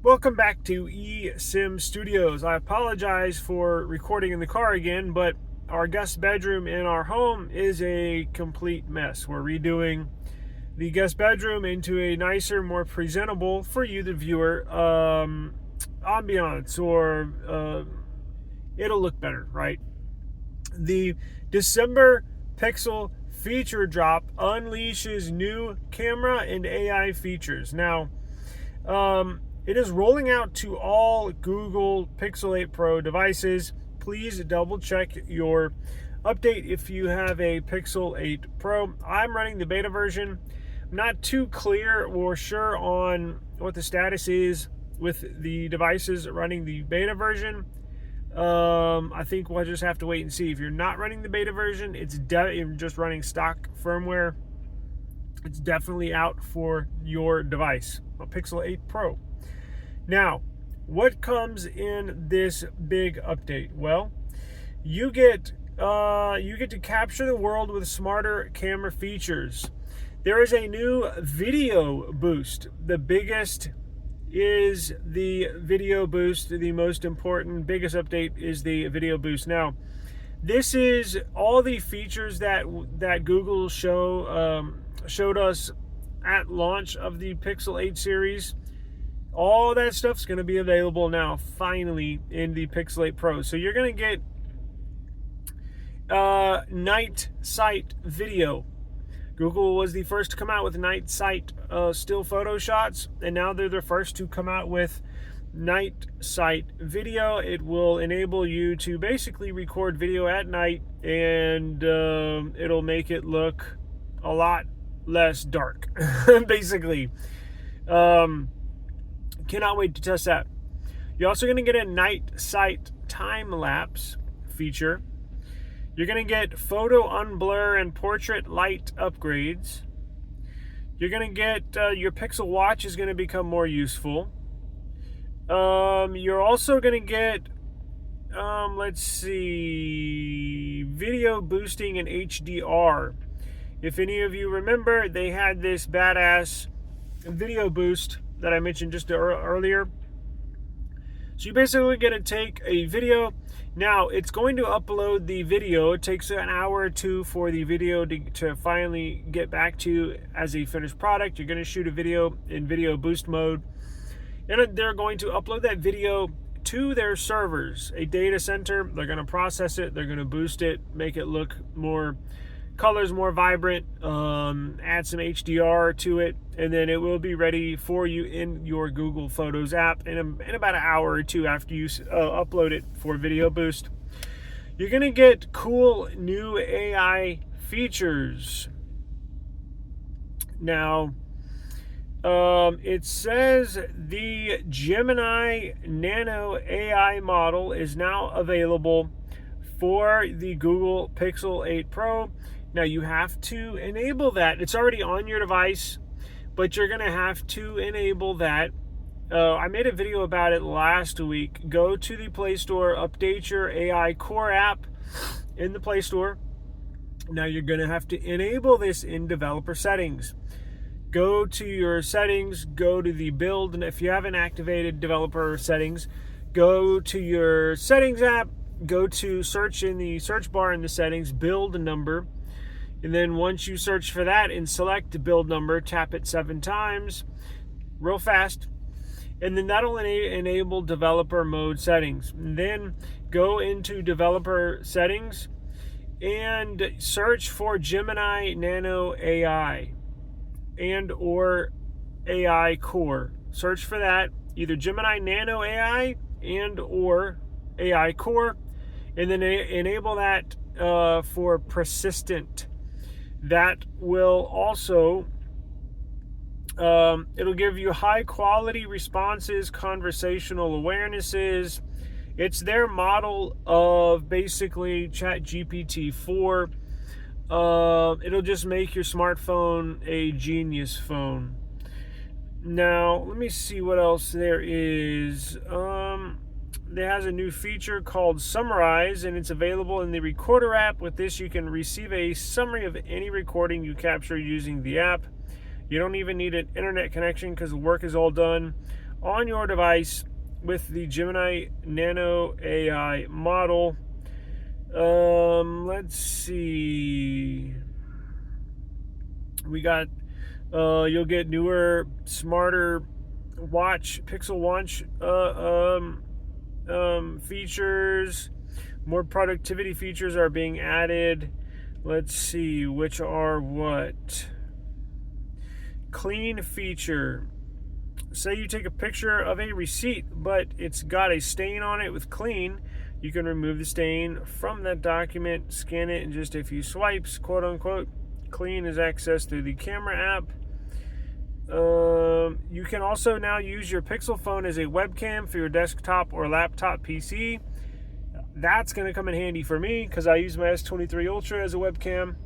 Welcome back to eSim Studios. I apologize for recording in the car again, but our guest bedroom in our home is a complete mess. We're redoing the guest bedroom into a nicer, more presentable for you, the viewer, ambiance, or it'll look better, right? The December Pixel feature drop unleashes new camera and AI features. Now, it is rolling out to all Google Pixel 8 Pro devices. Please double check your update if you have a Pixel 8 Pro. I'm running the beta version. I'm not too clear or sure on what the status is with the devices running the beta version. I think we'll just have to wait and see. If you're not running the beta version, you're just running stock firmware. It's definitely out for your device, a Pixel 8 Pro. Now, what comes in this big update? Well, you get to capture the world with smarter camera features. There is a new video boost. The biggest is the video boost. The most important, biggest update is the video boost. Now, this is all the features that Google showed us at launch of the Pixel 8 series. All that stuff's going to be available now, finally, in the Pixel 8 Pro. So you're going to get night sight video. Google was the first to come out with night sight still photo shots, and now they're the first to come out with night sight video. It will enable you to basically record video at night, and it'll make it look a lot less dark, basically. Cannot wait to test that. You're also going to get a night sight time lapse feature. You're going to get photo unblur and portrait light upgrades. You're going to get your Pixel Watch is going to become more useful. You're also going to get video boosting in HDR. If any of you remember, they had this badass video boost that I mentioned just earlier. So you basically get to take a video. Now, it's going to upload the video. It takes an hour or two for the video to finally get back to you as a finished product. You're going to shoot a video in video boost mode. And they're going to upload that video to their servers, a data center. They're going to process it. They're going to boost it, make it look more colors, more vibrant, add some HDR to it, and then it will be ready for you in your Google Photos app in about an hour or two after you upload it for video boost. You're going to get cool new AI features. Now, it says the Gemini Nano AI model is now available for the Google Pixel 8 Pro. Now, you have to enable that. It's already on your device, but you're going to have to enable that. I made a video about it last week. Go to the Play Store, update your AI Core app in the Play Store. Now, you're going to have to enable this in developer settings. Go to your settings, go to the build, and if you haven't activated developer settings, go to your settings app, go to search in the search bar in the settings, build number. And then once you search for that and select the build number, tap it 7 times, real fast. And then that'll enable developer mode settings. And then go into developer settings and search for Gemini Nano AI and or AI Core. Search for that, either Gemini Nano AI and or AI Core, and then enable that for persistent. That will also, it'll give you high quality responses, conversational awarenesses. It's their model of basically ChatGPT 4. It'll just make your smartphone a genius phone. Now, let me see what else there is. It has a new feature called Summarize, and it's available in the Recorder app. With this, you can receive a summary of any recording you capture using the app. You don't even need an internet connection because the work is all done on your device with the Gemini Nano AI model. Let's see. We got, you'll get newer, smarter Pixel Watch features. More productivity features are being added. Let's see, which are what? Clean feature. Say you take a picture of a receipt, but it's got a stain on it with clean. You can remove the stain from that document, scan it in just a few swipes, quote unquote. Clean is accessed through the camera app. You can also now use your Pixel phone as a webcam for your desktop or laptop PC. That's going to come in handy for me because I use my S23 Ultra as a webcam.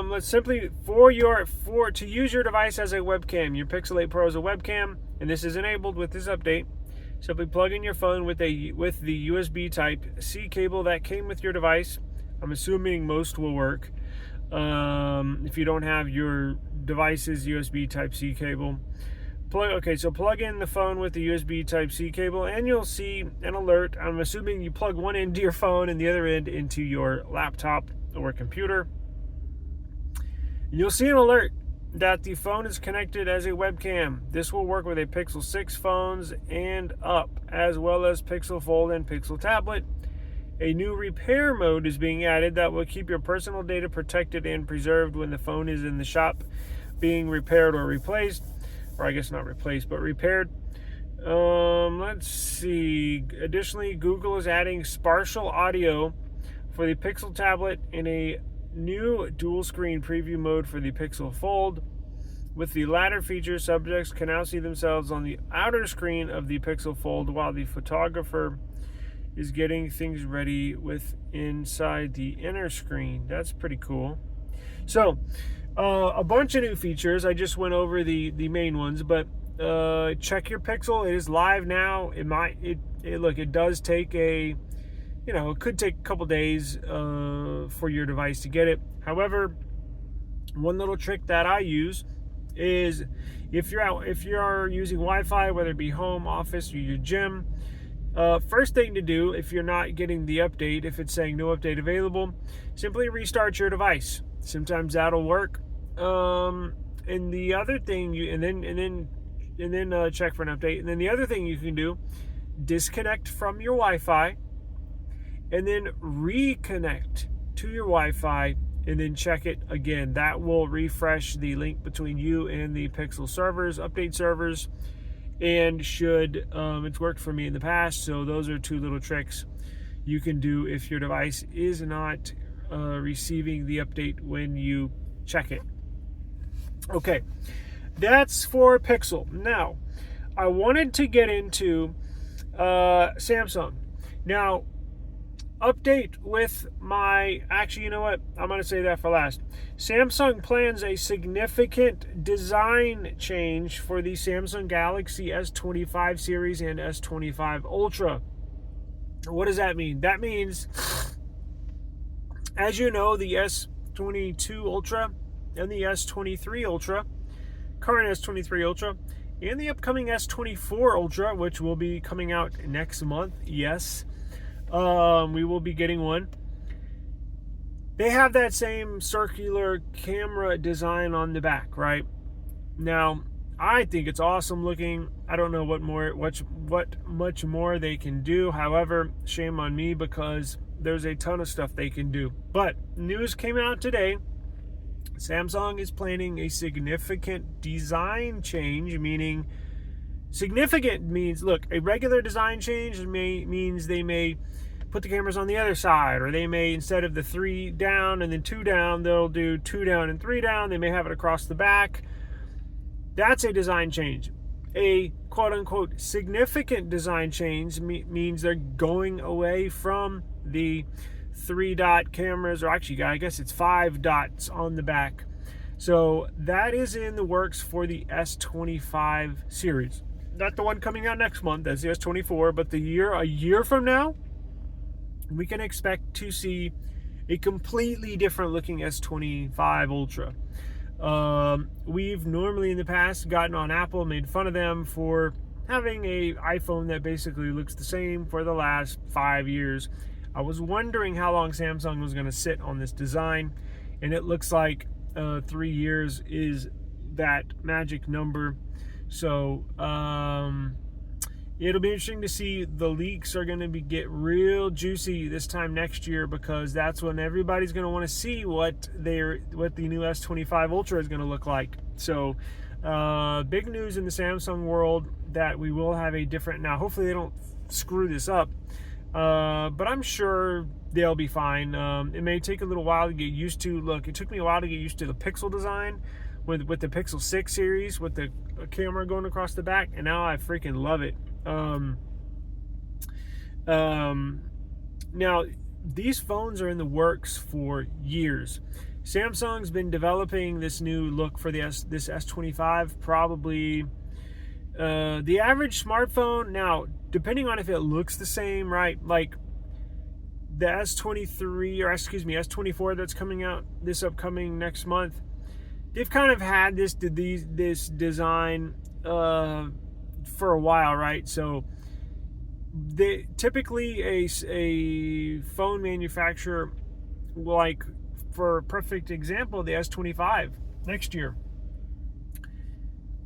Let's simply to use your device as a webcam, your Pixel 8 Pro as a webcam, and this is enabled with this update. Simply plug in your phone with the USB Type-C cable that came with your device. I'm assuming most will work. If you don't have your device's USB Type-C cable, so plug in the phone with the USB Type-C cable, and you'll see an alert. I'm assuming you plug one end to your phone and the other end into your laptop or computer. You'll see an alert that the phone is connected as a webcam. This will work with a Pixel 6 phones and up, as well as Pixel Fold and Pixel Tablet. A new repair mode is being added that will keep your personal data protected and preserved when the phone is in the shop being repaired or replaced. Or I guess not replaced, but repaired. Let's see. Additionally, Google is adding spatial audio for the Pixel tablet in a new dual screen preview mode for the Pixel Fold. With the latter feature, subjects can now see themselves on the outer screen of the Pixel Fold while the photographer is getting things ready with inside the inner screen. That's pretty cool. So, a bunch of new features. I just went over the main ones, but check your Pixel. It is live now. It does take it could take a couple days for your device to get it. However, one little trick that I use is if you're using Wi-Fi, whether it be home, office, or your gym, first thing to do if you're not getting the update, if it's saying no update available, simply restart your device. Sometimes that'll work. And the other thing and then check for an update. And then the other thing you can do, disconnect from your Wi-Fi and then reconnect to your Wi-Fi and then check it again. That will refresh the link between you and the Pixel servers, update servers, and it's worked for me in the past. So those are two little tricks you can do if your device is not receiving the update when you check it. Okay, that's for Pixel. Now, I wanted to get into Samsung. Now, update with actually, you know what? I'm going to say that for last. Samsung plans a significant design change for the Samsung Galaxy S25 series and S25 Ultra. What does that mean? That means, as you know, the S22 Ultra and the S23 Ultra, current S23 Ultra, and the upcoming S24 Ultra, which will be coming out next month. Yes, we will be getting one. They have that same circular camera design on the back, right? Now, I think it's awesome looking. I don't know what much more they can do. However, shame on me because there's a ton of stuff they can do. But news came out today. Samsung is planning a significant design change, meaning significant means, look, a regular design change means they may put the cameras on the other side, or they may, instead of the 3 down and then 2 down, they'll do 2 down and 3 down. They may have it across the back. That's a design change. A quote-unquote significant design change means they're going away from the 3-dot cameras, or actually, I guess it's 5 dots on the back. So that is in the works for the S25 series. Not the one coming out next month, that's the S24, but a year from now, we can expect to see a completely different looking S25 Ultra. We've normally in the past gotten on Apple, made fun of them for having a iPhone that basically looks the same for the last 5 years. I was wondering how long Samsung was going to sit on this design, and it looks like 3 years is that magic number. So it'll be interesting to see. The leaks are going to get real juicy this time next year, because that's when everybody's going to want to see what the new S25 Ultra is going to look like. So big news in the Samsung world that we will have a different, now hopefully they don't screw this up, but I'm sure they'll be fine. It may take a little while to get used to. Look, it took me a while to get used to the Pixel design with the Pixel 6 series with the camera going across the back, and now I freaking love it. Now these phones are in the works for years. Samsung's been developing this new look for this S25 probably. The average smartphone now, depending on if it looks the same, right? Like the S24 that's coming out this upcoming next month. They've kind of had this design for a while, right? So they typically a phone manufacturer, like for a perfect example, the S25 next year.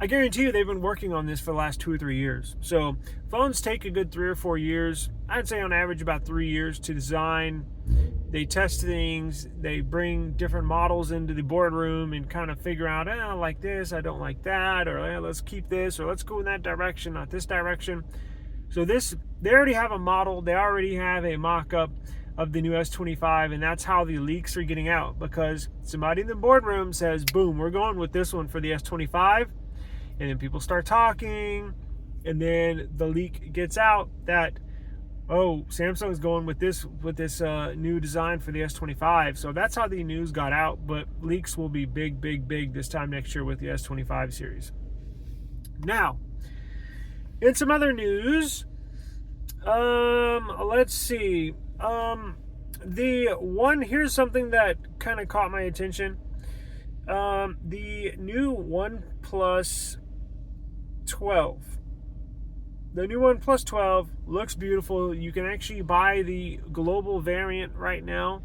I guarantee you they've been working on this for the last 2 or 3 years. So phones take a good 3 or 4 years. I'd say on average about 3 years to design. They test things. They bring different models into the boardroom and kind of figure out, I like this, I don't like that, or let's keep this, or let's go in that direction, not this direction. So they already have a model. They already have a mock-up of the new S25, and that's how the leaks are getting out, because somebody in the boardroom says, boom, we're going with this one for the S25. And then people start talking, and then the leak gets out that, oh, Samsung's going with this new design for the S25. So that's how the news got out. But leaks will be big, big, big this time next year with the S25 series. Now, in some other news, let's see. Here's something that kind of caught my attention. The new OnePlus 12. The new OnePlus 12 looks beautiful. You can actually buy the global variant right now.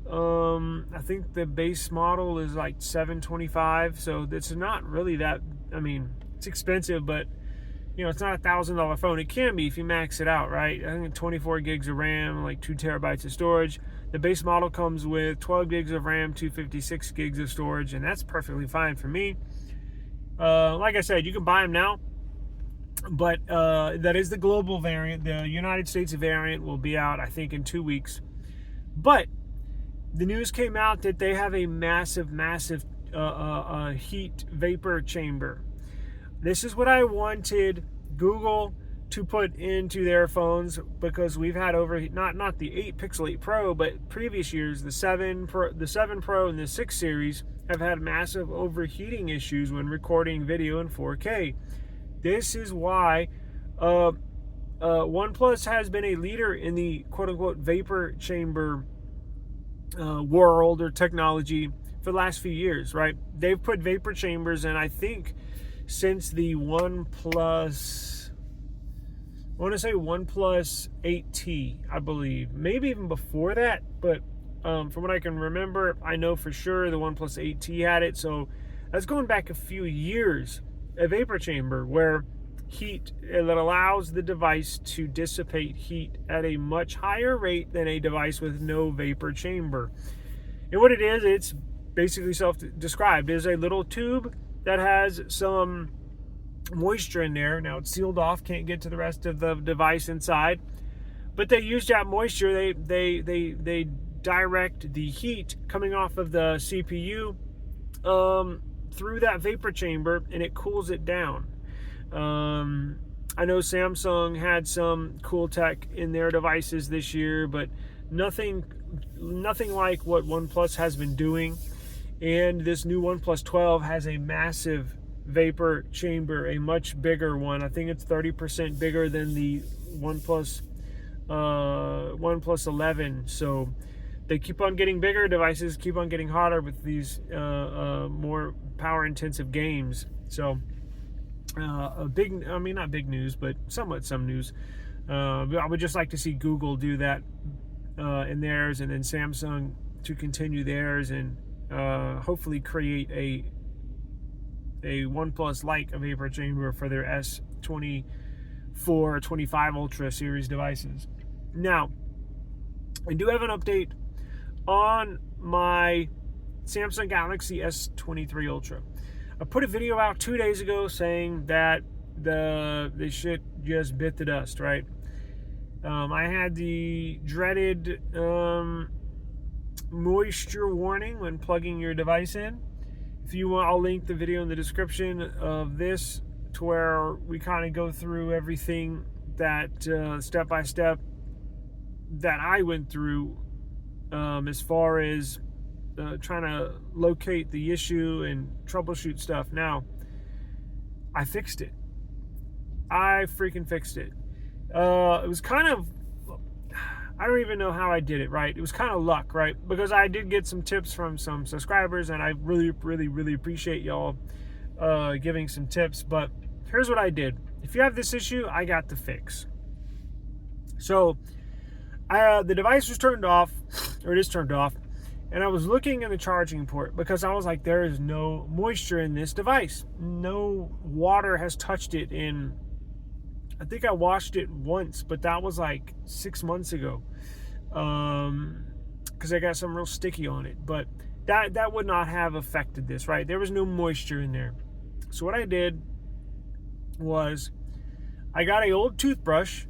I think the base model is like $725, so it's not really that. I mean, it's expensive, but it's not $1,000 phone. It can be if you max it out, right? I think 24 gigs of RAM, like 2 terabytes of storage. The base model comes with 12 gigs of RAM, 256 gigs of storage, and that's perfectly fine for me. Like I said, you can buy them now, but that is the global variant. The United States variant will be out, I think, in 2 weeks. But the news came out that they have a massive heat vapor chamber. This is what I wanted Google to put into their phones, because we've had not the 8 Pixel 8 Pro, but previous years, the 7 Pro and the 6 series have had massive overheating issues when recording video in 4K. This is why OnePlus has been a leader in the quote-unquote vapor chamber world or technology for the last few years, right? They've put vapor chambers in, I think, since the OnePlus, I want to say OnePlus 8T, I believe. Maybe even before that, but from what I can remember, I know for sure the OnePlus 8T had it. So that's going back a few years. A vapor chamber where heat that allows the device to dissipate heat at a much higher rate than a device with no vapor chamber. And what it is, it's basically self-described. It's a little tube that has some moisture in there. Now it's sealed off, can't get to the rest of the device inside. But they use that moisture. They direct the heat coming off of the CPU through that vapor chamber, and it cools it down. I know Samsung had some cool tech in their devices this year, but nothing like what OnePlus has been doing. And this new OnePlus 12 has a massive vapor chamber, a much bigger one. I think it's 30% bigger than the OnePlus 11. So they keep on getting bigger. Devices keep on getting hotter with these more power-intensive games. So, not big news, but somewhat some news. I would just like to see Google do that in theirs, and then Samsung to continue theirs, and hopefully create a OnePlus like a vapor chamber for their S24, 25 Ultra series devices. Now, I do have an update on my Samsung Galaxy S23 Ultra. I put a video out 2 days ago saying that the shit just bit the dust, right? I had the dreaded moisture warning when plugging your device in. If you want, I'll link the video in the description of this to where we kind of go through everything that step by step that I went through as far as trying to locate the issue and troubleshoot stuff. Now, I fixed it. I freaking fixed it. It was kind of, I don't even know how I did it, right? It was kind of luck, right? Because I did get some tips from some subscribers, and I really, really, really appreciate y'all giving some tips. But here's what I did. If you have this issue, I got the fix. So, the device was turned off, or it is turned off, and I was looking in the charging port because I was like, there is no moisture in this device. No water has touched it in, I think I washed it once, but that was like 6 months ago, because I got some real sticky on it. But that would not have affected this, right? There was no moisture in there. So what I did was I got an old toothbrush,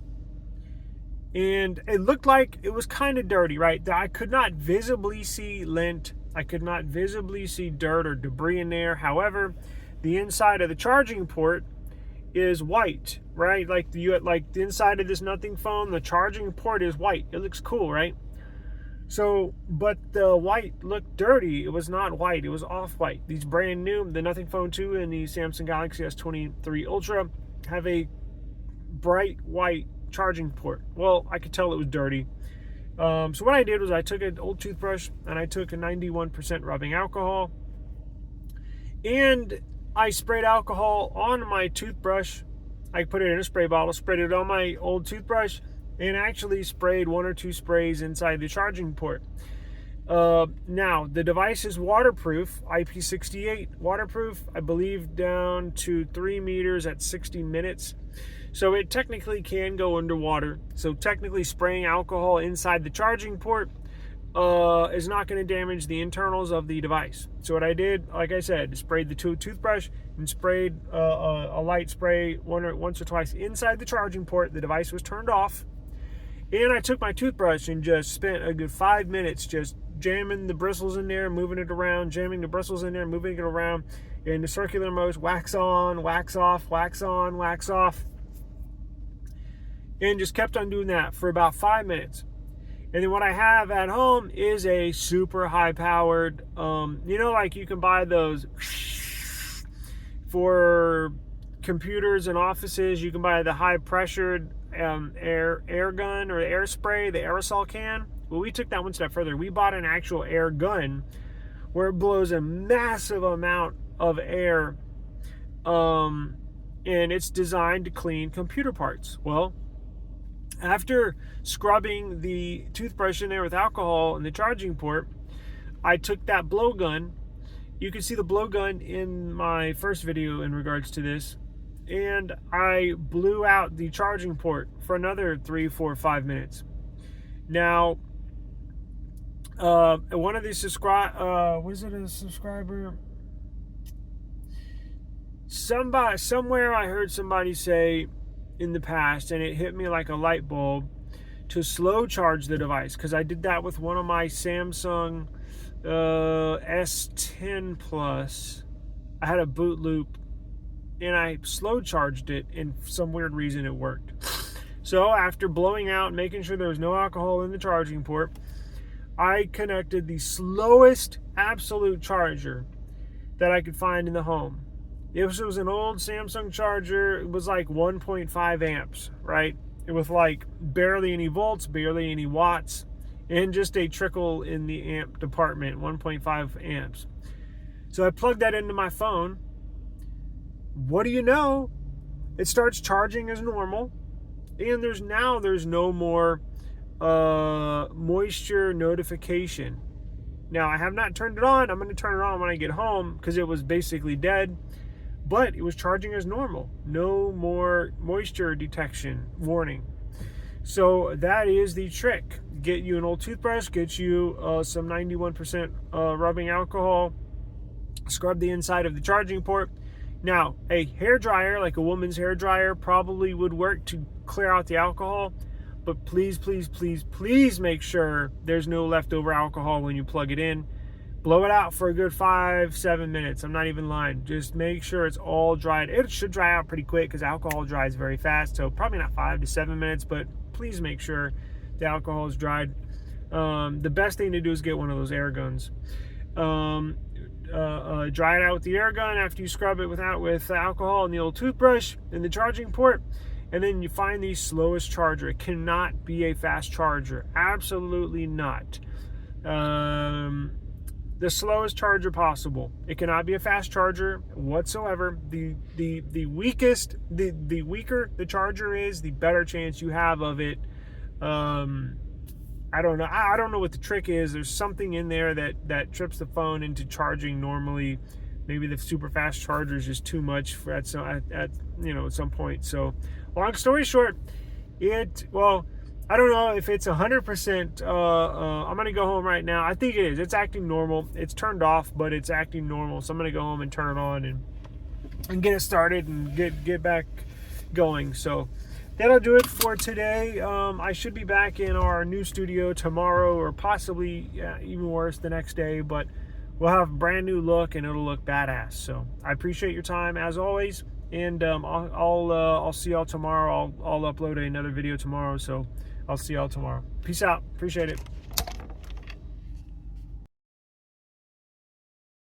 and it looked like it was kind of dirty, right? I could not visibly see lint. I could not visibly see dirt or debris in there. However, the inside of the charging port is white, right? Like the inside of this nothing phone, the charging port is white. It looks cool, right? So, but the white looked dirty. It was not white. It was off-white. These brand new, the Nothing Phone 2 and the Samsung Galaxy S23 Ultra have a bright white charging port. Well, I could tell it was dirty. So what I did was I took an old toothbrush and I took a 91% rubbing alcohol, and I sprayed alcohol on my toothbrush. I put it in a spray bottle, sprayed it on my old toothbrush, and actually sprayed 1 or 2 sprays inside the charging port. Now, the device is waterproof, IP68 waterproof, I believe down to 3 meters at 60 minutes. So it technically can go underwater. So technically spraying alcohol inside the charging port is not going to damage the internals of the device. So what I did, like I said, sprayed the toothbrush and sprayed a light spray once or twice inside the charging port. The device was turned off. And I took my toothbrush and just spent a good 5 minutes just jamming the bristles in there, moving it around, jamming the bristles in there, moving it around in the circular motion, wax on, wax off, wax on, wax off. And just kept on doing that for about 5 minutes. And then what I have at home is a super high powered, like you can buy those for computers and offices. You can buy the high pressured air gun or air spray, the aerosol can. Well, we took that one step further. We bought an actual air gun where it blows a massive amount of air, and it's designed to clean computer parts. Well, after scrubbing the toothbrush in there with alcohol in the charging port, I took that blowgun. You can see the blowgun in my first video in regards to this. And I blew out the charging port for another 3, 4, 5 minutes. Now, one of the was it a subscriber? Somewhere I heard somebody say in the past, and it hit me like a light bulb, to slow charge the device, because I did that with one of my Samsung S10 Plus. I had a boot loop and I slow charged it, and for some weird reason it worked. So after blowing out and making sure there was no alcohol in the charging port, I connected the slowest absolute charger that I could find in the home. It was an old Samsung charger. It was like 1.5 amps, right? It was like barely any volts, barely any watts. and just a trickle in the amp department, 1.5 amps. So I plugged that into my phone. What do you know? It starts charging as normal, and there's no more moisture notification. Now, I have not turned it on. I'm going to turn it on when I get home because it was basically dead, but it was charging as normal. No more moisture detection warning. So that is the trick. Get you an old toothbrush, get you some 91% rubbing alcohol, scrub the inside of the charging port. Now, a hair dryer, like a woman's hair dryer, probably would work to clear out the alcohol, but please, please, please, please make sure there's no leftover alcohol when you plug it in. Blow it out for a good 5-7 minutes. I'm not even lying. Just make sure it's all dried. It should dry out pretty quick because alcohol dries very fast, so probably not 5 to 7 minutes, but please make sure the alcohol is dried. The best thing to do is get one of those air guns. Dry it out with the air gun after you scrub it with alcohol and the old toothbrush and the charging port, and then you find the slowest charger. It cannot be a fast charger, absolutely not. The slowest charger possible. It cannot be a fast charger whatsoever. The weaker the charger is, the better chance you have of it. I don't know. I don't know what the trick is. There's something in there that trips the phone into charging normally. Maybe the super fast charger is just too much for at some point. So, long story short, I don't know if it's 100%. I'm gonna go home right now. I think it is. It's acting normal. It's turned off, but it's acting normal. So I'm gonna go home and turn it on and get it started and get back going. So that'll do it for today. I should be back in our new studio tomorrow, or possibly even worse the next day, but we'll have a brand new look and it'll look badass. So I appreciate your time as always, and I'll see y'all tomorrow. I'll upload another video tomorrow, so I'll see y'all tomorrow. Peace out. Appreciate it.